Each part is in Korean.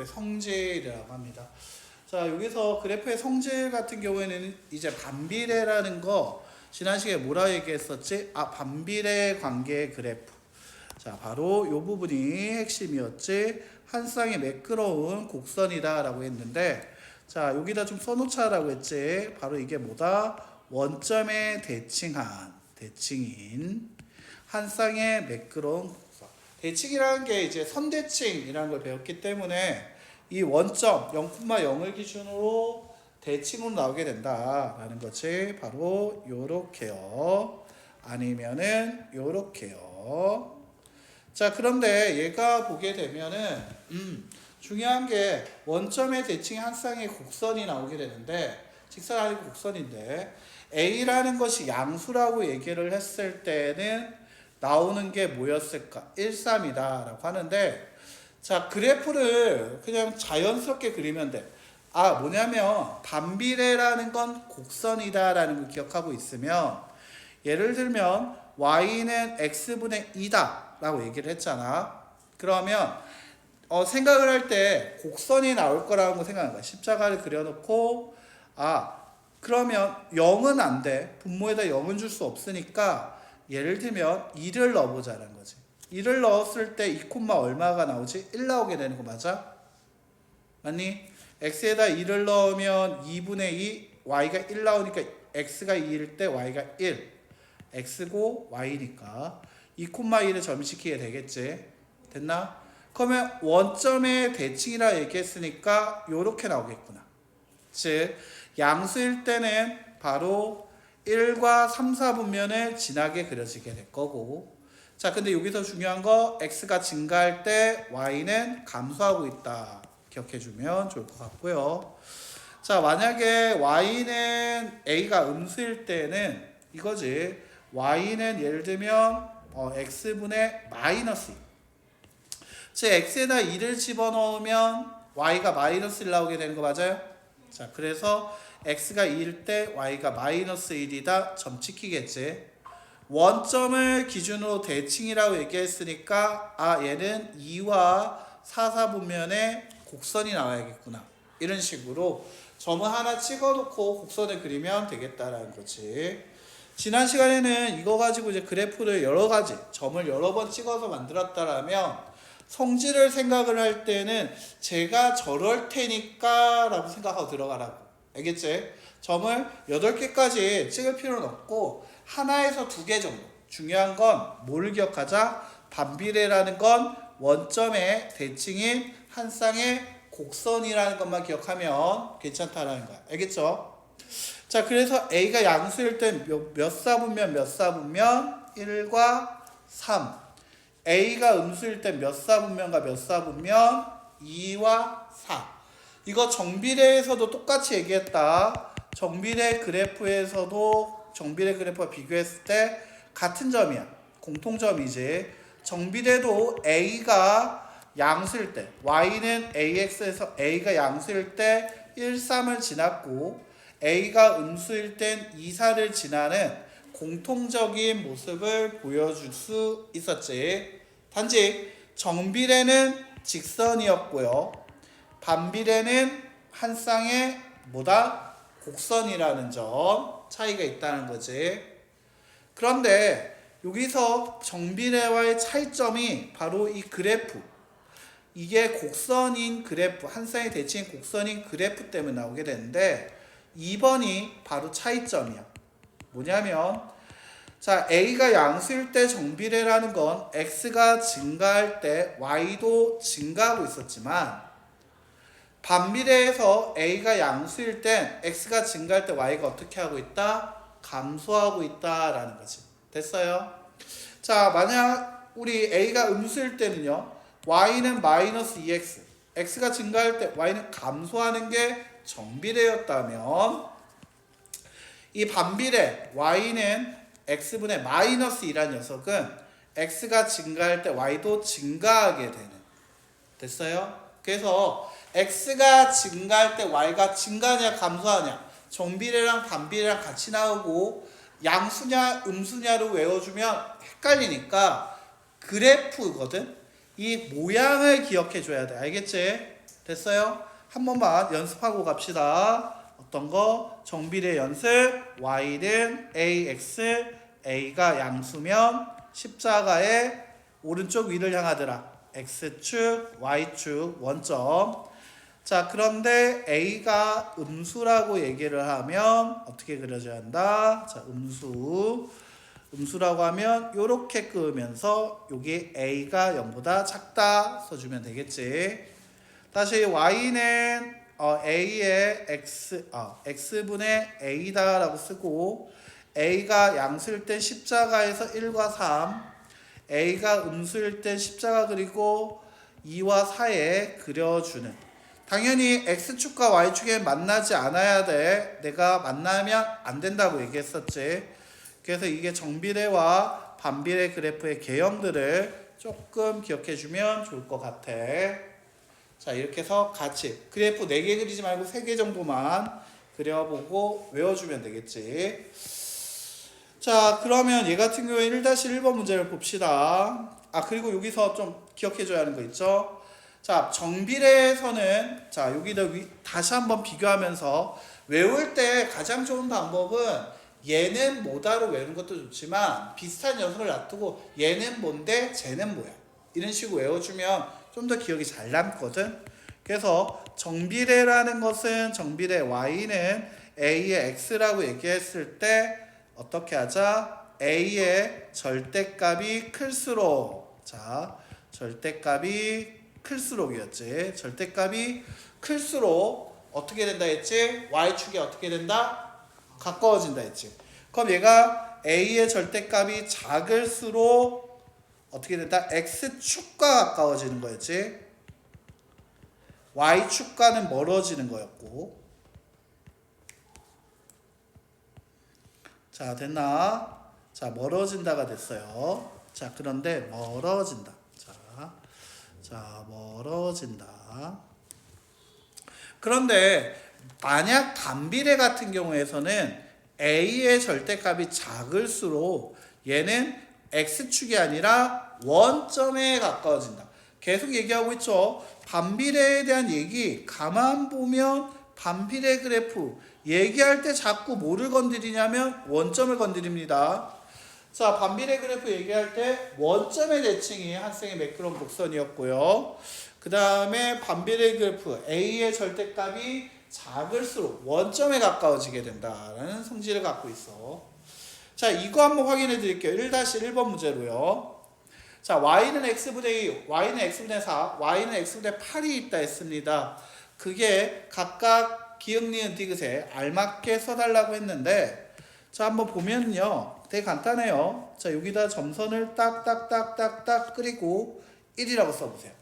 그래프의 성질이라고 합니다. 자, 여기서 그래프의 성질 같은 경우에는 이제 반비례라는 거 지난 시간에 뭐라 얘기했었지? 반비례 관계의 그래프. 자, 바로 이 부분이 핵심이었지. 한 쌍이 매끄러운 곡선이다 라고 했는데, 자, 여기다 좀 써놓자라고 했지. 바로 이게 뭐다? 원점에 대칭인 한 쌍의 매끄러운 곡선. 대칭이라는 게 이제 선대칭이라는 걸 배웠기 때문에 이 원점 0,0을 기준으로 대칭으로 나오게 된다라는 것이 바로 요렇게요. 아니면은 요렇게요. 자, 그런데 얘가 보게 되면은 중요한 게 원점의 대칭 한 쌍의 곡선이 나오게 되는데, 직선 아니고 곡선인데 A라는 것이 양수라고 얘기를 했을 때는 나오는 게 뭐였을까? 1, 3이다 라고 하는데, 자, 그래프를 그냥 자연스럽게 그리면 돼. 뭐냐면 반비례라는 건 곡선이다 라는 걸 기억하고 있으면, 예를 들면 y는 x분의 2다 라고 얘기를 했잖아. 그러면 생각을 할 때 곡선이 나올 거라고 생각하는 거야. 십자가를 그려놓고 그러면 0은 안 돼. 분모에다 0은 줄 수 없으니까 예를 들면 2를 넣어보자는 거지. 2를 넣었을 때 2, 얼마가 나오지? 1 나오게 되는 거 맞아? 맞니? x에다 2를 넣으면 2분의 2, y가 1 나오니까 x가 2일 때 y가 1. x고 y니까 2, 1을 점시키게 되겠지. 됐나? 그러면 원점의 대칭이라 얘기했으니까 요렇게 나오겠구나. 즉 양수일 때는 바로 1과 3, 4분면을 진하게 그려지게 될 거고, 자, 근데 여기서 중요한 거 x가 증가할 때 y는 감소하고 있다. 기억해주면 좋을 것 같고요. 자, 만약에 y는 a가 음수일 때는 이거지. y는 예를 들면 x분의 마이너스 2. 즉 x에다 2를 집어넣으면 y가 마이너스 1 나오게 되는 거 맞아요? 자, 그래서 x가 2일 때 y가 마이너스 1이다. 점찍히겠지. 원점을 기준으로 대칭이라고 얘기했으니까 얘는 2와 4, 4분면에 곡선이 나와야겠구나. 이런 식으로 점을 하나 찍어놓고 곡선을 그리면 되겠다라는 거지. 지난 시간에는 이거 가지고 이제 그래프를 여러 가지 점을 여러 번 찍어서 만들었다라면 성질을 생각을 할 때는 제가 저럴 테니까 라고 생각하고 들어가라고. 알겠지? 점을 8개까지 찍을 필요는 없고 하나에서 2개 정도. 중요한 건 뭘 기억하자? 반비례라는 건 원점의 대칭인 한 쌍의 곡선이라는 것만 기억하면 괜찮다라는 거야. 알겠죠? 자, 그래서 A가 양수일 때 몇 사분면 1과 3. A가 음수일 때 몇 사분면과 몇 사분면 2와 4. 이거 정비례에서도 똑같이 얘기했다. 정비례 그래프에서도 정비례 그래프와 비교했을 때 같은 점이야. 공통점이지. 정비례도 A가 양수일 때, Y는 AX에서 A가 양수일 때 1, 3을 지났고 A가 음수일 땐 2, 4를 지나는 공통적인 모습을 보여줄 수 있었지. 단지 정비례는 직선이었고요. 반비례는 한 쌍의 곡선이라는 점 차이가 있다는 거지. 그런데 여기서 정비례와의 차이점이 바로 이 그래프, 이게 곡선인 그래프, 한 쌍의 대칭 곡선인 그래프 때문에 나오게 되는데 2번이 바로 차이점이야. 뭐냐면 자, A가 양수일 때 정비례라는 건 X가 증가할 때 Y도 증가하고 있었지만 반비례에서 A가 양수일 땐 X가 증가할 때 Y가 어떻게 하고 있다? 감소하고 있다라는 거지. 됐어요? 자, 만약 우리 A가 음수일 때는요, Y는 마이너스 2X, X가 증가할 때 Y는 감소하는 게 정비례였다면 이 반비례 Y는 X분의 마이너스 2란 녀석은 X가 증가할 때 Y도 증가하게 되는. 됐어요? 그래서 X가 증가할 때 Y가 증가하냐 감소하냐, 정비례랑 반비례랑 같이 나오고 양수냐 음수냐로 외워주면 헷갈리니까 그래프거든. 이 모양을 기억해 줘야 돼. 알겠지? 됐어요? 한 번만 연습하고 갑시다. 어떤 거? 정비례 연습. y는 ax, a가 양수면 십자가의 오른쪽 위를 향하더라. x축, y축 원점. 자, 그런데 a가 음수라고 얘기를 하면 어떻게 그려져야 한다? 자, 음수라고 하면 요렇게 끄면서 여기 a가 0보다 작다 써주면 되겠지. 다시 y는 a의 x분의 a다 라고 쓰고, a가 양수일 때 십자가에서 1과 3, a가 음수일 때 십자가 그리고 2와 4에 그려주는, 당연히 x축과 y축에 만나지 않아야 돼. 내가 만나면 안 된다고 얘기했었지. 그래서 이게 정비례와 반비례 그래프의 개형들을 조금 기억해주면 좋을 것 같아. 자, 이렇게 해서 같이 그래프 4개 그리지 말고 3개 정도만 그려보고 외워주면 되겠지. 자, 그러면 얘 같은 경우에 1-1번 문제를 봅시다. 그리고 여기서 좀 기억해줘야 하는 거 있죠. 자, 정비례에서는, 자, 여기다 다시 한번 비교하면서 외울 때 가장 좋은 방법은 얘는 뭐다로 외우는 것도 좋지만 비슷한 녀석을 놔두고 얘는 뭔데 쟤는 뭐야 이런 식으로 외워주면 좀 더 기억이 잘 남거든. 그래서 정비례라는 것은 정비례 y는 a의 x라고 얘기했을 때 어떻게 하자? a의 절대값이 클수록, 자, 절대값이 클수록이었지. 절대값이 클수록 어떻게 된다 했지? y축이 어떻게 된다? 가까워진다 했지. 그럼 얘가 a의 절대값이 작을수록 어떻게 된다? x축과 가까워지는 거였지. y축과는 멀어지는 거였고. 자, 됐나? 자, 멀어진다가 됐어요. 자, 그런데 멀어진다. 자, 멀어진다. 그런데 만약 반비례 같은 경우에서는 a의 절대값이 작을수록 얘는 x축이 아니라 원점에 가까워진다. 계속 얘기하고 있죠. 반비례에 대한 얘기 가만 보면 반비례 그래프 얘기할 때 자꾸 뭐를 건드리냐면 원점을 건드립니다. 자, 반비례 그래프 얘기할 때 원점의 대칭이 학생의 매끄러운 곡선이었고요. 그 다음에 반비례 그래프 a의 절대값이 작을수록 원점에 가까워지게 된다라는 성질을 갖고 있어. 자, 이거 한번 확인해 드릴게요. 1-1번 문제로요. 자, y는 x분의 2, y는 x분의 4, y는 x분의 8이 있다 했습니다. 그게 각각 기역, 니은, 디귿에 알맞게 써달라고 했는데, 자, 한번 보면요. 되게 간단해요. 자, 여기다 점선을 딱딱딱딱딱 그리고 1이라고 써보세요.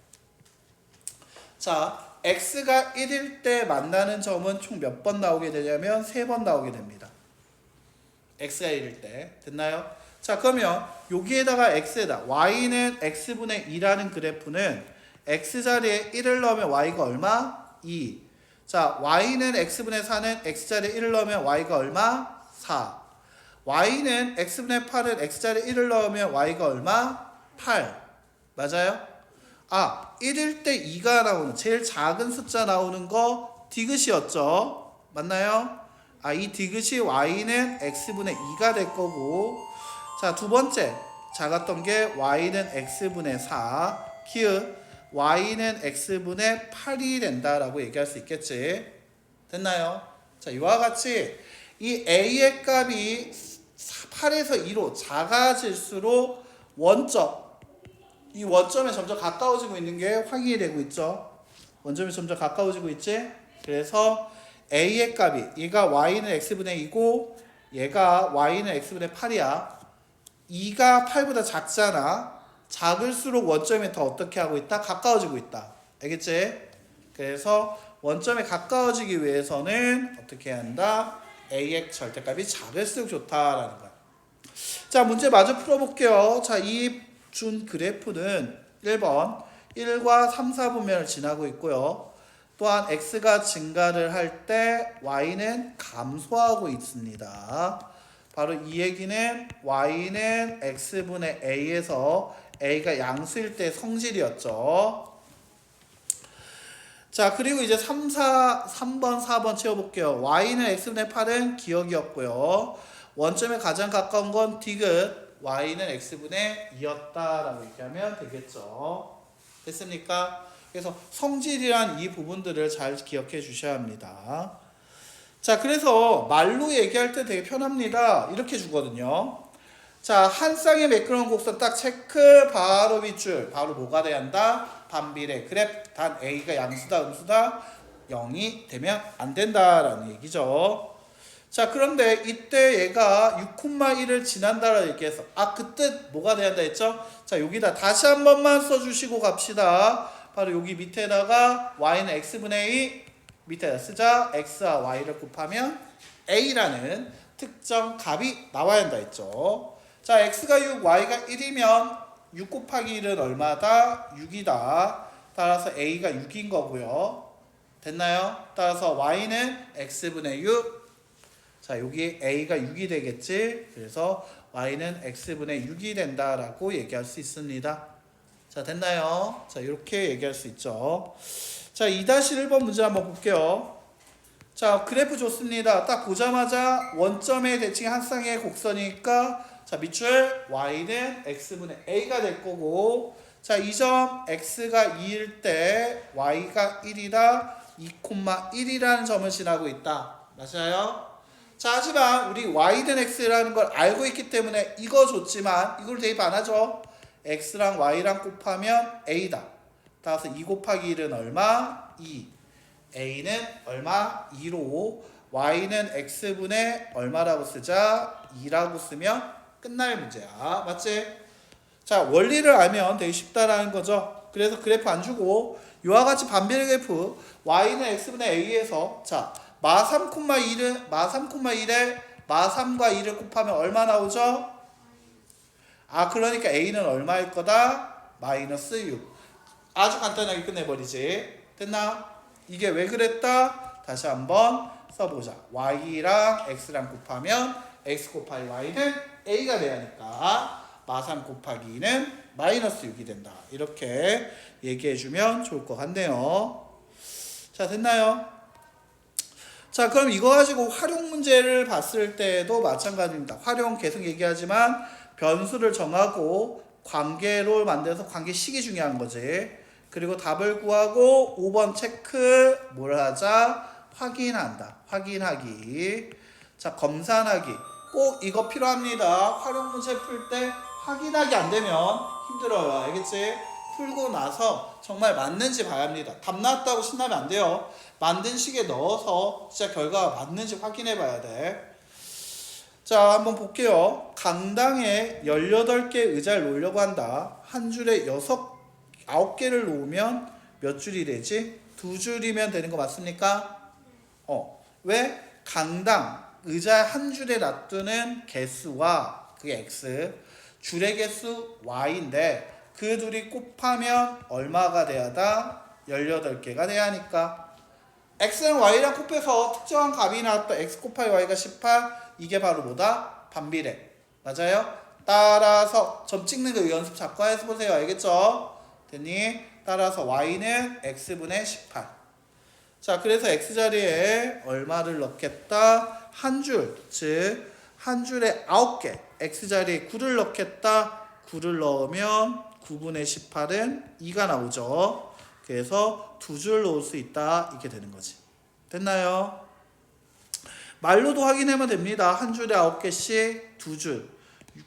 자, x가 1일 때 만나는 점은 총 몇 번 나오게 되냐면 3번 나오게 됩니다. x가 1일 때. 됐나요? 자, 그러면 여기에다가 x에다 y는 x분의 2라는 그래프는 x자리에 1을 넣으면 y가 얼마? 2. 자, y는 x분의 4는 x자리에 1을 넣으면 y가 얼마? 4. y는 x분의 8은 x자리에 1을 넣으면 y가 얼마? 8. 맞아요? 1일 때 2가 나오는 제일 작은 숫자 나오는 거 디귿이었죠. 맞나요? 이 디귿이 y는 x분의 2가 될 거고, 자, 두 번째 작았던 게 y는 x분의 4, 키읔 y는 x분의 8이 된다라고 얘기할 수 있겠지. 됐나요? 자, 이와 같이 이 a의 값이 8에서 2로 작아질수록 이 원점에 점점 가까워지고 있는 게 확인이 되고 있죠. 원점이 점점 가까워지고 있지. 그래서 a의 값이, 얘가 y는 x분의 2고 얘가 y는 x분의 8이야. 2가 8보다 작잖아. 작을수록 원점에 더 어떻게 하고 있다? 가까워지고 있다. 알겠지? 그래서 원점에 가까워지기 위해서는 어떻게 해야 한다? a의 절대값이 작을수록 좋다라는 거야. 자, 문제 마저 풀어볼게요. 자, 이 준 그래프는 1번 1과 3, 4분면을 지나고 있고요. 또한 x가 증가를 할 때 y는 감소하고 있습니다. 바로 이 얘기는 y는 x분의 a에서 a가 양수일 때 성질이었죠. 자, 그리고 이제 3번, 4번 채워볼게요. y는 x분의 8은 기억이었고요. 원점에 가장 가까운 건 디귿, y는 x분의 2였다라고 얘기하면 되겠죠. 됐습니까? 그래서 성질이란 이 부분들을 잘 기억해 주셔야 합니다. 자, 그래서 말로 얘기할 때 되게 편합니다. 이렇게 주거든요. 자, 한 쌍의 매끄러운 곡선 딱 체크, 바로 밑줄. 바로 뭐가 돼야 한다? 반비례. 그래프 단 A가 양수다, 음수다? 0이 되면 안 된다라는 얘기죠. 자, 그런데 이때 얘가 6,1을 지난다라고 얘기해서 그 뜻 뭐가 돼야 한다 했죠? 자, 여기다 다시 한 번만 써주시고 갑시다. 바로 여기 밑에다가 y는 x분의 2 밑에다 쓰자. x와 y를 곱하면 a라는 특정 값이 나와야 한다 했죠. 자, x가 6, y가 1이면 6 곱하기 1은 얼마다? 6이다. 따라서 a가 6인 거고요. 됐나요? 따라서 y는 x분의 6. 자, 여기 a가 6이 되겠지. 그래서 y는 x분의 6이 된다라고 얘기할 수 있습니다. 자, 됐나요? 자, 이렇게 얘기할 수 있죠. 자, 2-1번 문제 한번 볼게요. 자, 그래프 좋습니다. 딱 보자마자 원점의 대칭이 한 쌍의 곡선이니까 자, 밑줄 y는 x분의 a가 될 거고, 자, 이 점 x가 2일 때 y가 1이다 2,1이라는 점을 지나고 있다. 맞아요? 자, 하지만 우리 y는 x라는 걸 알고 있기 때문에 이거 좋지만 이걸 대입 안 하죠. x랑 y랑 곱하면 a다. 따라서 2 곱하기 1은 얼마? 2. a는 얼마? 2로 y는 x분의 얼마라고 쓰자? 2라고 쓰면 끝날 문제야. 맞지? 자, 원리를 알면 되게 쉽다라는 거죠. 그래서 그래프 안 주고 이와 같이 반비례 그래프 y는 x분의 a에서 자, 마 3,1에 마 3,1에 마 3과 2를 곱하면 얼마 나오죠? 그러니까 a는 얼마일 거다? 마이너스 6. 아주 간단하게 끝내버리지. 됐나? 이게 왜 그랬다? 다시 한번 써보자. y랑 x랑 곱하면 x 곱하기 y는 a가 돼야 하니까 마 3 곱하기 2는 마이너스 6이 된다. 이렇게 얘기해주면 좋을 것 같네요. 자, 됐나요? 자, 그럼 이거 가지고 활용 문제를 봤을 때도 마찬가지입니다. 활용 계속 얘기하지만 변수를 정하고 관계로 만들어서 관계식이 중요한 거지. 그리고 답을 구하고 5번 체크 뭘 하자? 확인한다. 확인하기. 자, 검산하기. 꼭 이거 필요합니다. 활용 문제 풀 때 확인하기 안 되면 힘들어요. 알겠지? 풀고 나서 정말 맞는지 봐야 합니다. 답 나왔다고 신나면 안 돼요. 만든 식에 넣어서 진짜 결과가 맞는지 확인해 봐야 돼. 자, 한번 볼게요. 강당에 18개 의자를 놓으려고 한다. 한 줄에 9개를 놓으면 몇 줄이 되지? 2줄이면 되는 거 맞습니까? 왜? 강당 의자 한 줄에 놔두는 개수와 그게 x, 줄의 개수 y인데 그 둘이 곱하면 얼마가 돼야 한다? 18개가 돼야 하니까 x랑 y랑 곱해서 특정한 값이 나왔다. x 곱하기 y가 18. 이게 바로 뭐다? 반비례. 맞아요? 따라서 점 찍는 거 연습 자꾸 해서 보세요. 알겠죠? 됐니? 따라서 y는 x분의 18. 자, 그래서 x자리에 얼마를 넣겠다? 한 줄, 즉 한 줄에 9개. x자리에 9를 넣겠다. 9를 넣으면 9분의 18은 2가 나오죠. 그래서 2줄 놓을 수 있다. 이렇게 되는 거지. 됐나요? 말로도 확인하면 됩니다. 한 줄에 9개씩 2줄.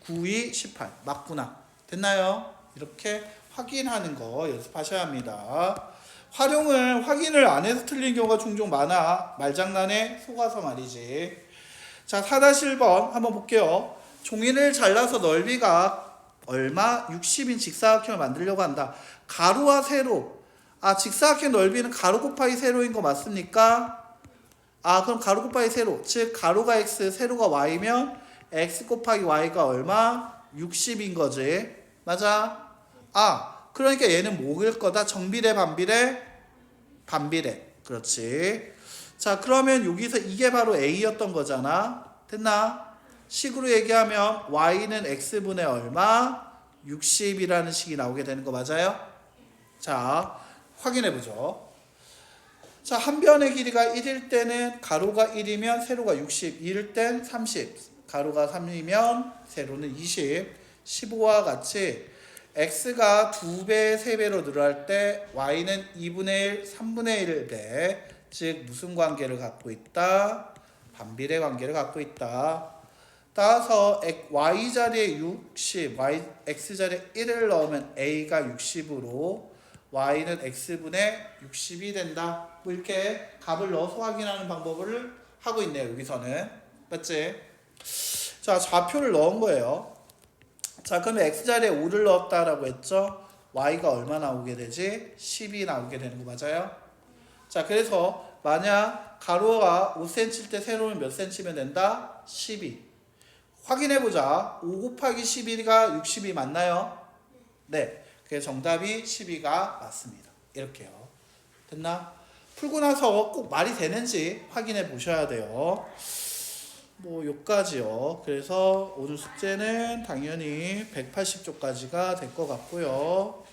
9, 2, 18. 맞구나. 됐나요? 이렇게 확인하는 거 연습하셔야 합니다. 확인을 안 해서 틀린 경우가 종종 많아. 말장난에 속아서 말이지. 자, 4-1번 한번 볼게요. 종이를 잘라서 넓이가 얼마? 60인 직사각형을 만들려고 한다. 가로와 세로. 직사각형 넓이는 가로 곱하기 세로인 거 맞습니까? 그럼 가로 곱하기 세로. 즉 가로가 x, 세로가 y면 x 곱하기 y가 얼마? 60인 거지. 맞아? 그러니까 얘는 뭐일 거다? 정비례, 반비례? 반비례. 그렇지. 자, 그러면 여기서 이게 바로 a였던 거잖아. 됐나? 식으로 얘기하면 y는 x분의 얼마? 60이라는 식이 나오게 되는 거 맞아요? 자, 확인해 보죠. 자, 한 변의 길이가 1일 때는 가로가 1이면 세로가 60, 2일 땐 30, 가로가 3이면 세로는 20, 15와 같이 x가 2배, 3배로 늘어날 때 y는 2분의 1, 3분의 1배, 즉 무슨 관계를 갖고 있다? 반비례 관계를 갖고 있다. 따라서 y 자리에 60, x 자리에 1을 넣으면 a가 60으로 y는 x분의 60이 된다. 뭐 이렇게 값을 넣어서 확인하는 방법을 하고 있네요. 여기서는. 맞지? 자, 좌표를 넣은 거예요. 자, 그러면 x자리에 5를 넣었다라고 했죠. y가 얼마 나오게 되지? 10이 나오게 되는 거 맞아요? 자, 그래서 만약 가로가 5cm일 때 세로는 몇 cm면 된다? 12. 확인해보자. 5 곱하기 12가 60이 맞나요? 네. 그래서 정답이 12가 맞습니다. 이렇게요. 됐나? 풀고 나서 꼭 말이 되는지 확인해 보셔야 돼요. 뭐 요까지요. 그래서 오늘 숙제는 당연히 180쪽까지가 될 것 같고요.